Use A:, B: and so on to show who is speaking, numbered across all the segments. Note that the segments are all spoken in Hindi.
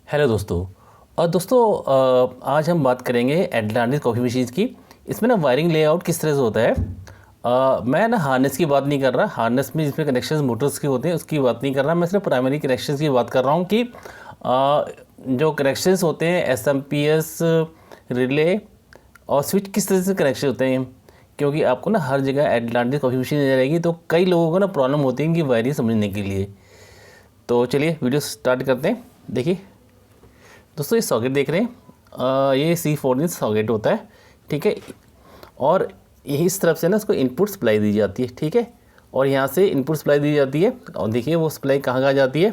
A: हेलो दोस्तों। और दोस्तों आज हम बात करेंगे एटलांटिस कॉफ़ी मशीन्स की। इसमें ना वायरिंग लेआउट किस तरह से होता है। मैं ना हार्नेस की बात नहीं कर रहा, हार्नेस में जिसमें कनेक्शंस मोटर्स के होते हैं उसकी बात नहीं कर रहा, मैं सिर्फ प्राइमरी कनेक्शंस की बात कर रहा हूँ कि जो कनेक्शंस होते हैं एसएमपीएस, रिले और स्विच किस तरह से कनेक्शन होते हैं। क्योंकि आपको ना हर जगह एटलांटिस कॉफ़ी मशीन नजर आएगी तो कई लोगों को ना प्रॉब्लम होती है कि वायरिंग समझने के लिए। तो चलिए वीडियो स्टार्ट करते हैं। देखिए दोस्तों, ये सॉकेट देख रहे हैं, ये C14 सॉकेट होता है, ठीक है। और यही इस तरफ से ना इसको इनपुट सप्लाई दी जाती है, ठीक है। और यहाँ से इनपुट सप्लाई दी जाती है और देखिए वो सप्लाई कहाँ जाती है।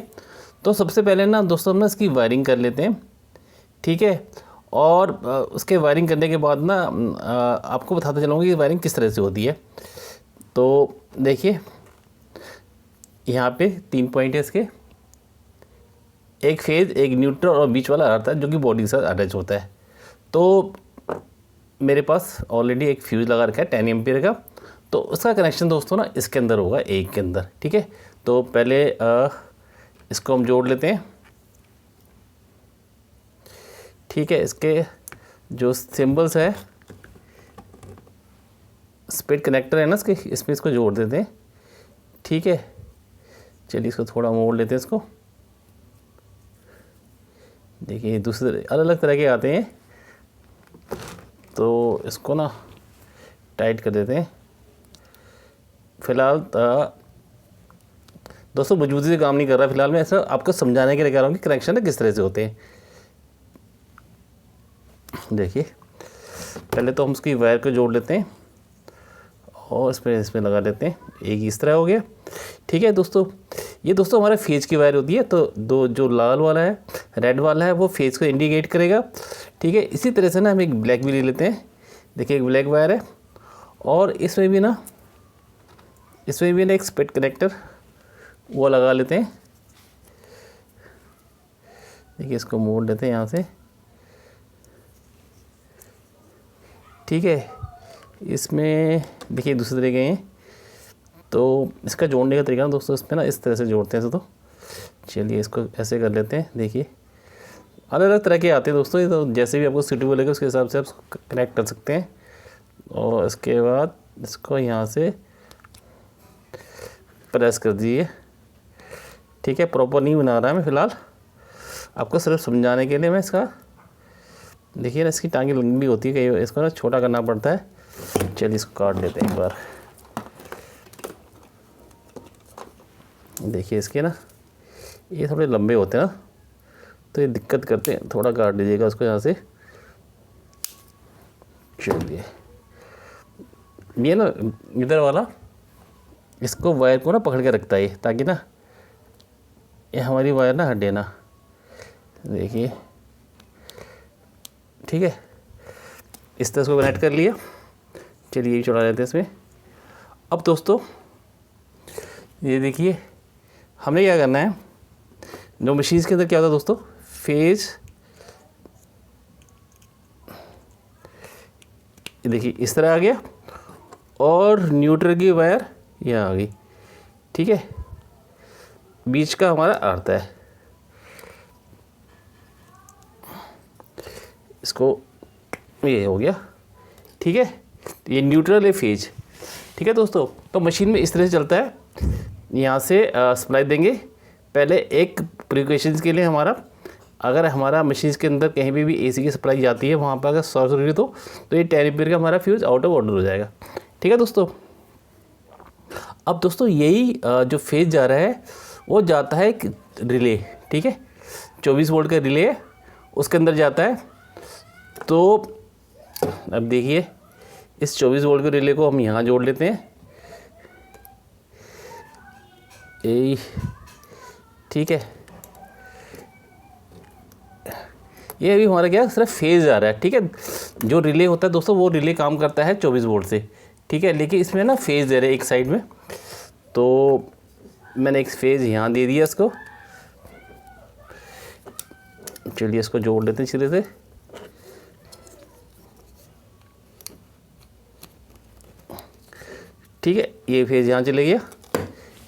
A: तो सबसे पहले ना दोस्तों हम ना इसकी वायरिंग कर लेते हैं, ठीक है। और उसके वायरिंग करने के बाद ना आपको बताता चलूँगा कि वायरिंग किस तरह से होती है। तो देखिए यहाँ पे 3 पॉइंट है इसके, एक फेज़, एक न्यूट्रल और बीच वाला आता है जो कि बॉडी के साथ अटैच होता है। तो मेरे पास ऑलरेडी एक फ्यूज़ लगा रखा है 10 एम्पीयर का, तो उसका कनेक्शन दोस्तों ना इसके अंदर होगा, एक के अंदर, ठीक है। तो पहले इसको हम जोड़ लेते हैं, ठीक है। इसके जो सिंबल्स है, स्पिट कनेक्टर है ना इसके, इसमें इसको जोड़ देते हैं, ठीक है। चलिए इसको थोड़ा मोड़ लेते हैं इसको। देखिए दूसरे अलग अलग तरह के आते हैं, तो इसको ना टाइट कर देते हैं। फ़िलहाल दोस्तों मजबूती से काम नहीं कर रहा, फिलहाल मैं ऐसा आपको समझाने के लिए कह रहा हूँ कि कनेक्शन ना किस तरह से होते हैं। देखिए पहले तो हम उसकी वायर को जोड़ लेते हैं और इसमें लगा लेते हैं, एक इस तरह हो गया, ठीक है दोस्तों। ये दोस्तों हमारा फेज़ की वायर होती है, तो दो जो लाल वाला है, रेड वाला है, वो फेज़ को इंडिकेट करेगा, ठीक है। इसी तरह से ना हम एक ब्लैक भी ले लेते हैं। देखिए एक ब्लैक वायर है और इसमें भी ना एक स्पिट कनेक्टर वो लगा लेते हैं। देखिए इसको मोड़ लेते हैं यहाँ से, ठीक है। इसमें देखिए दूसरे तरीके हैं, तो इसका जोड़ने का तरीका ना दोस्तों इसमें ना इस तरह से जोड़ते हैं। तो चलिए इसको ऐसे कर लेते हैं। देखिए अलग अलग तरह के आते हैं दोस्तों, ये तो जैसे भी आपको सूटेबल लगे उसके हिसाब से आप कनेक्ट कर सकते हैं। और इसके बाद इसको यहाँ से प्रेस कर दीजिए, ठीक है। प्रॉपर नहीं बना रहा है मैं फ़िलहाल, आपको सिर्फ समझाने के लिए मैं इसका। देखिए ना इसकी टांगें लंबी होती है, कई इसको ना छोटा करना पड़ता है। चलिए इसको काट लेते हैं एक बार। देखिए इसके ना ये थोड़े लंबे होते हैं ना, तो ये दिक्कत करते हैं, थोड़ा काट लीजिएगा उसको यहाँ से। चलिए ये ना इधर वाला इसको वायर को ना पकड़ के रखता है, ताकि ना ये हमारी वायर ना हटे ना। देखिए ठीक है, इस तरह से कनेक्ट कर लिया। चलिए ये चढ़ा लेते हैं इसमें। अब दोस्तों ये देखिए हमने क्या करना है, जो मशीन्स के अंदर क्या होता है दोस्तों, फेज़ देखिए इस तरह आ गया और न्यूट्रल की वायर यहाँ आ गई, ठीक है। बीच का हमारा अर्थ है, इसको ये हो गया, ठीक है। ये न्यूट्रल है फेज, ठीक है दोस्तों। तो मशीन में इस तरह से चलता है। यहाँ से सप्लाई देंगे पहले एक प्रिकॉशंस के लिए हमारा, अगर हमारा मशीन के अंदर कहीं भी एसी की सप्लाई जाती है वहाँ पर अगर शॉर्ट सर्किट हो तो ये 10 एम्पीयर का हमारा फ्यूज़ आउट ऑफ ऑर्डर हो जाएगा, ठीक है दोस्तों। अब दोस्तों यही जो फेज जा रहा है वो जाता है एक रिले, ठीक है। 24 वोल्ट का रिले है, उसके अंदर जाता है। तो अब देखिए इस 24 वोल्ट के रिले को हम यहाँ जोड़ लेते हैं, ठीक है। ये अभी हमारा क्या सिर्फ फेज़ आ रहा है, ठीक है। जो रिले होता है दोस्तों वो रिले काम करता है 24 वोल्ट से, ठीक है। लेकिन इसमें ना फेज़ दे रहे एक साइड में, तो मैंने एक फेज़ यहाँ दे दिया इसको। चलिए इसको जोड़ लेते हैं सिरे से, ठीक है। ये फेज़ यहाँ चले गया,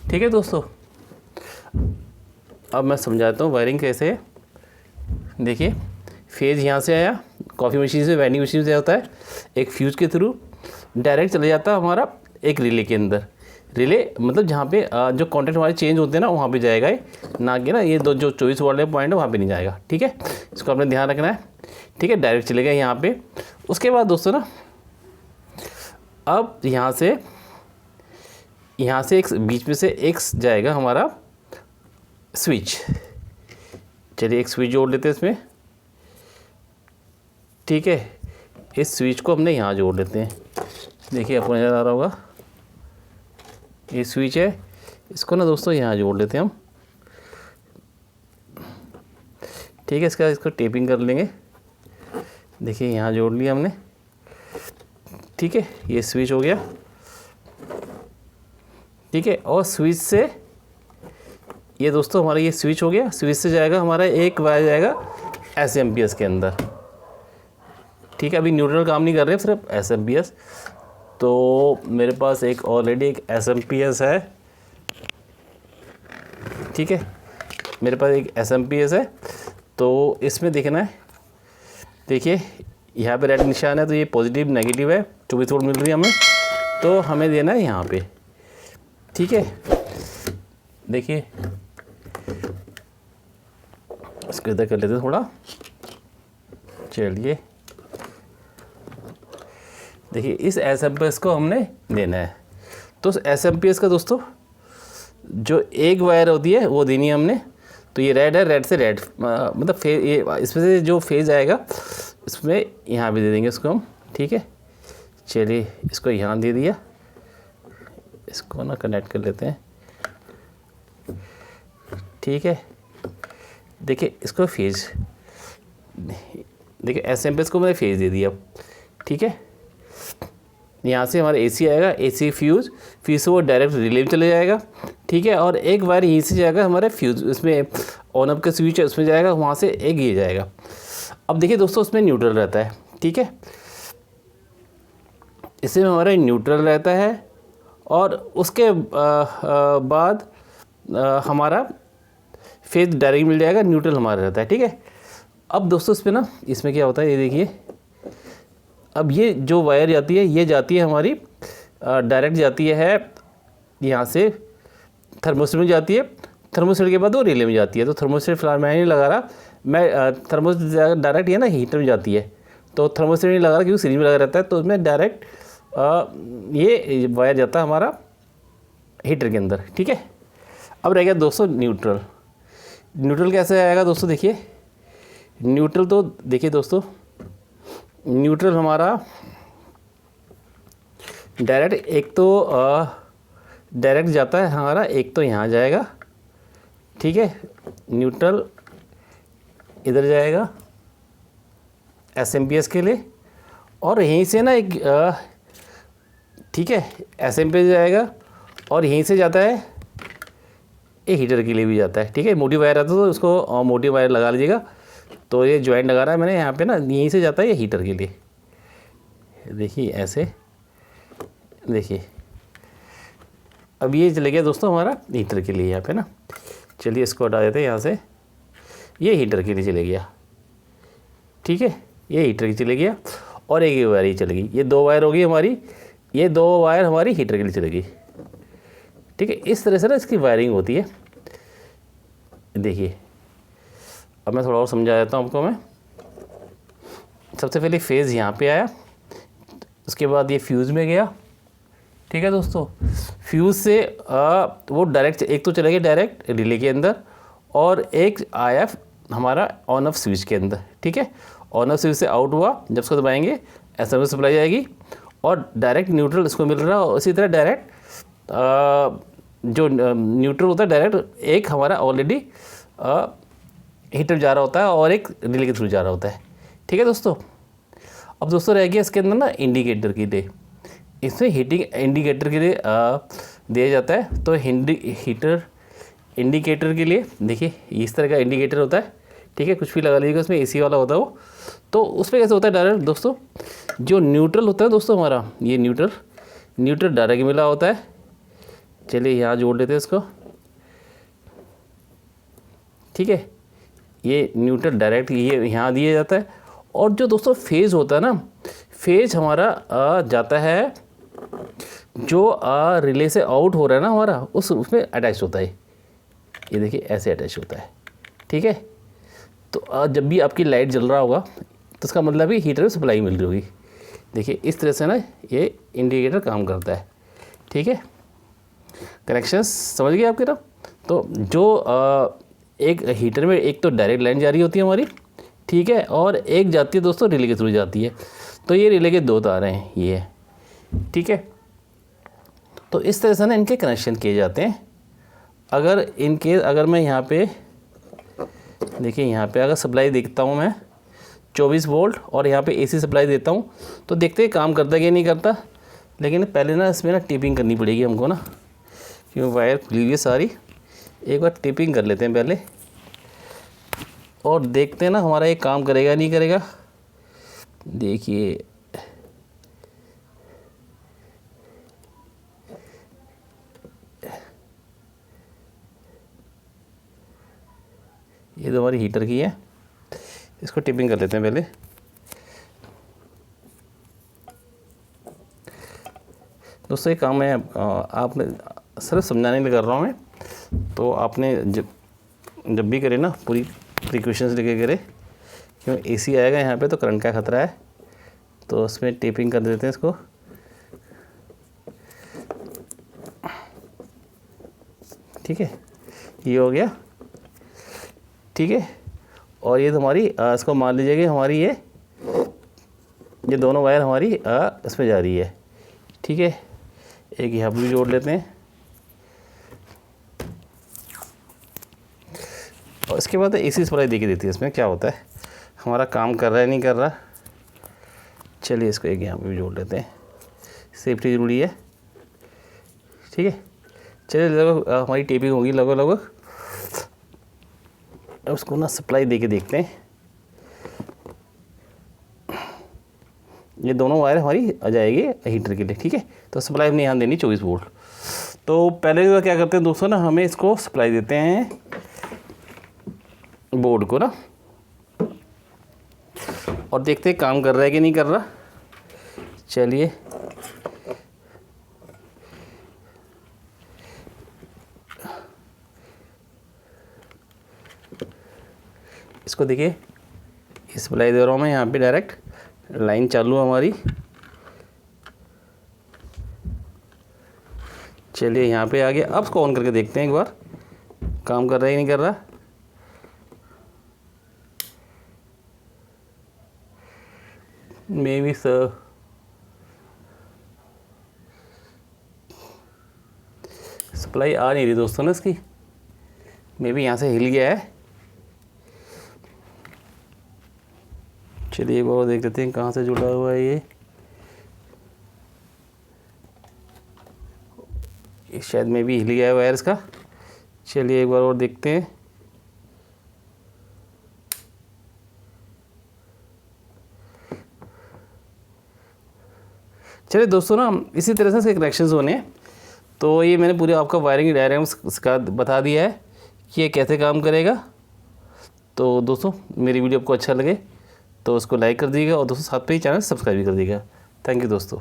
A: ठीक है दोस्तों। अब मैं समझाता हूँ वायरिंग कैसे है। देखिए फेज़ यहाँ से आया, कॉफ़ी मशीन से वेंडिंग मशीन से होता है, एक फ्यूज़ के थ्रू डायरेक्ट चले जाता है हमारा एक रिले के अंदर। रिले मतलब जहाँ पे जो कॉन्टैक्ट हमारे चेंज होते हैं ना वहाँ पे जाएगा ये, ना कि ना ये दो जो 24 वाले पॉइंट है वहाँ पे नहीं जाएगा। ठीक है, इसको आपने ध्यान रखना है। ठीक है, डायरेक्ट चलेगा यहाँ पे। उसके बाद दोस्तों ना अब यहाँ से एक बीच में से एक जाएगा हमारा स्विच। चलिए एक स्विच जोड़ लेते हैं इसमें। ठीक है, इस स्विच को हमने यहाँ जोड़ लेते हैं। देखिए आपको नज़र आ रहा होगा ये स्विच है, इसको ना दोस्तों यहाँ जोड़ लेते हैं हम। ठीक है, इसको टेपिंग कर लेंगे। देखिए यहाँ जोड़ लिया हमने। ठीक है, ये स्विच हो गया। ठीक है, और स्विच से ये दोस्तों हमारा ये स्विच हो गया। स्विच से जाएगा हमारा एक वायर जाएगा एसएमपीएस के अंदर। ठीक है, अभी न्यूट्रल काम नहीं कर रहे, सिर्फ एसएमपीएस। तो मेरे पास एक ऑलरेडी एक एसएमपीएस है। ठीक है, मेरे पास एक एसएमपीएस है। तो इसमें देखना है, देखिए यहाँ पे रेड निशान है तो ये पॉजिटिव नेगेटिव है, 24 वोल्ट मिल रही है हमें, तो हमें देना है यहाँ पे। ठीक है, देखिए इसको इधर कर लेते हैं थोड़ा। चलिए देखिए इस एसएमपीएस को हमने देना है। तो एसएमपीएस का दोस्तों जो एक वायर होती है वो देनी है हमने। तो ये रेड है, रेड से रेड मतलब फेज, ये इसमें से जो फेज आएगा इसमें यहाँ भी दे देंगे इसको हम। ठीक है, चलिए इसको यहाँ दे दिया, इसको ना कनेक्ट कर लेते हैं। ठीक है, देखिए इसको फेज, देखिए एसएमपीएस को मैंने फेज दे दिया। ठीक है, यहाँ से हमारा एसी आएगा, एसी फ्यूज़ से वो डायरेक्ट रिले में चले जाएगा। ठीक है, और एक वायर यहीं से जाएगा हमारे फ्यूज़, इसमें ऑन अप का स्विच है उसमें जाएगा, वहाँ से एक ये जाएगा। अब देखिए दोस्तों उसमें न्यूट्रल रहता है। ठीक है, इसमें हमारा न्यूट्रल रहता है और उसके बाद हमारा फेज डायरेक्ट मिल जाएगा, न्यूट्रल हमारा रहता है। ठीक है, अब दोस्तों इसमें क्या होता है, ये देखिए अब ये जो वायर जाती है ये जाती है हमारी डायरेक्ट जाती है यहाँ से थर्मोस्टेट में जाती है। थर्मोस्टेट के बाद वो रिले में जाती है। तो थर्मोस्टेट फिलहाल मैं नहीं लगा रहा, मैं थर्मोस्टेट डायरेक्ट ये ना हीटर में जाती है, तो थर्मोस्टेट नहीं लगा रहा क्योंकि सीरीज में लगा रहता है। तो उसमें डायरेक्ट ये वायर जाता है हमारा हीटर के अंदर। ठीक है, अब रह गया दोस्तों न्यूट्रल। न्यूट्रल कैसे आएगा दोस्तों, देखिए न्यूट्रल तो देखिए दोस्तों न्यूट्रल हमारा डायरेक्ट एक तो डायरेक्ट जाता है हमारा, एक तो यहाँ जाएगा। ठीक है, न्यूट्रल इधर जाएगा एसएमपीएस के लिए, और यहीं से ना एक ठीक है एसएमपीएस जाएगा और यहीं से जाता है ये हीटर के लिए भी जाता है। ठीक है, मोटी वायर आता है तो उसको मोटी वायर लगा लीजिएगा। तो ये जॉइंट लगा रहा है मैंने यहाँ पे ना, यहीं से जाता है ये हीटर के लिए। देखिए ऐसे, देखिए अब ये चले गया दोस्तों हमारा हीटर के लिए यहाँ पे ना। चलिए इसको हटा देते हैं यहाँ से, ये हीटर के लिए चले गया। ठीक है, ये हीटर के चले गया और एक वायर ही चलेगी। ये दो वायर होगी हमारी, ये दो वायर हमारी हीटर के लिए चलेगी। ठीक है, इस तरह से ना इसकी वायरिंग होती है। देखिए अब मैं थोड़ा और समझा देता हूँ आपको। मैं सबसे पहले फेज़ यहाँ पे आया, उसके बाद ये फ्यूज़ में गया। ठीक है दोस्तों, फ्यूज़ से वो डायरेक्ट एक तो चले गए डायरेक्ट रिले के अंदर, और एक आया हमारा ऑन ऑफ स्विच के अंदर। ठीक है, ऑन ऑफ स्विच से आउट हुआ, जब उसको दबाएंगे एसएमएस सप्लाई जाएगी और डायरेक्ट न्यूट्रल इसको मिल रहा है। और इसी तरह डायरेक्ट जो न्यूट्रल होता है डायरेक्ट एक हमारा ऑलरेडी हीटर जा रहा होता है और एक रिले के थ्रू जा रहा होता है। ठीक है दोस्तों, अब दोस्तों रह गया इसके अंदर ना इंडिकेटर के लिए। इसमें हीटिंग इंडिकेटर के लिए दिया जाता है। तो हीटर इंडिकेटर के लिए देखिए इस तरह का इंडिकेटर होता है। ठीक है, कुछ भी लगा लीजिएगा, उसमें एसी वाला होता है वो। तो उसमें कैसे होता है डायरेक्ट दोस्तों, जो न्यूट्रल होता है दोस्तों हमारा, ये न्यूट्रल डायरेक्ट मिला होता है। चलिए यहाँ जोड़ लेते हैं इसको। ठीक है, ये न्यूट्रल डायरेक्ट ये यहाँ दिया जाता है। और जो दोस्तों फेज़ होता है ना, फेज़ हमारा जाता है जो रिले से आउट हो रहा है ना हमारा, उसमें अटैच होता है। ये देखिए ऐसे अटैच होता है, ठीक है। तो जब भी आपकी लाइट जल रहा होगा तो इसका मतलब ही हीटर में सप्लाई मिल रही होगी। देखिए इस तरह से ना ये इंडिकेटर काम करता है, ठीक है। कनेक्शन समझ गए आपके ना। तो जो एक हीटर में एक तो डायरेक्ट लाइन जा रही होती है हमारी, ठीक है, और एक जाती है दोस्तों रिले के थ्रू जाती है। तो ये रिले के 2 तार हैं ये, ठीक है। तो इस तरह से ना इनके कनेक्शन किए जाते हैं। अगर मैं यहाँ पे देखिए, यहाँ पे अगर सप्लाई देखता हूँ मैं 24 वोल्ट और यहाँ पे एसी सप्लाई देता हूँ, तो देखते हैं काम करता है कि नहीं करता। लेकिन पहले ना इसमें ना टिपिंग करनी पड़ेगी हमको ना, क्योंकि वायर खुली हुई है सारी। एक बार टिपिंग कर लेते हैं पहले और देखते हैं ना हमारा ये काम करेगा नहीं करेगा। देखिए ये तो हमारी हीटर की है, इसको टिपिंग कर लेते हैं पहले। दोस्तों ये काम मैं आपने सिर्फ समझाने के लिए कर रहा हूँ मैं, तो आपने जब भी करे ना पूरी प्रिकॉशंस लेके करे, क्यों एसी आएगा यहाँ पे तो करंट का ख़तरा है। तो उसमें टेपिंग कर देते हैं इसको, ठीक है। ये हो गया, ठीक है। और ये तो हमारी इसको मान लीजिए कि हमारी ये दोनों वायर हमारी इसमें जा रही है, ठीक है। एक यहाँ पर भी जोड़ लेते हैं और इसके बाद एसी सप्लाई दे के देती है। इसमें क्या होता है, हमारा काम कर रहा है नहीं कर रहा। चलिए इसको एक यहाँ पे भी जोड़ लेते हैं, सेफ्टी ज़रूरी है, ठीक है। चलिए लगभग हमारी टेपिंग होगी लगभग। उसको ना सप्लाई दे के देखते हैं। ये दोनों वायर हमारी आ जाएगी हीटर के लिए, ठीक है। तो सप्लाई हमने यहाँ देनी 24 वोल्ट। तो पहले क्या करते हैं दोस्तों ना, हमें इसको सप्लाई देते हैं बोर्ड को ना, और देखते हैं काम कर रहा है कि नहीं कर रहा। चलिए इसको देखिए, सप्लाई दे रहा हूँ मैं यहाँ पे, डायरेक्ट लाइन चालू है हमारी। चलिए यहाँ पे आ गया। अब इसको ऑन करके देखते हैं एक बार काम कर रहा है कि नहीं कर रहा। मे बी सर सप्लाई आ नहीं रही दोस्तों ना इसकी, मे बी यहाँ से हिल गया है। चलिए एक बार देख लेते हैं कहाँ से जुड़ा हुआ है ये शायद में भी हिल गया है वायर इसका। चलिए एक बार और देखते हैं। चलिए दोस्तों ना इसी तरह से इसके कनेक्शंस होने हैं। तो ये मैंने पूरे आपका वायरिंग डायग्राम्स का बता दिया है कि ये कैसे काम करेगा। तो दोस्तों मेरी वीडियो आपको अच्छा लगे तो उसको लाइक कर दीजिएगा और दोस्तों साथ पे ही चैनल सब्सक्राइब भी कर दीजिएगा। थैंक यू दोस्तों।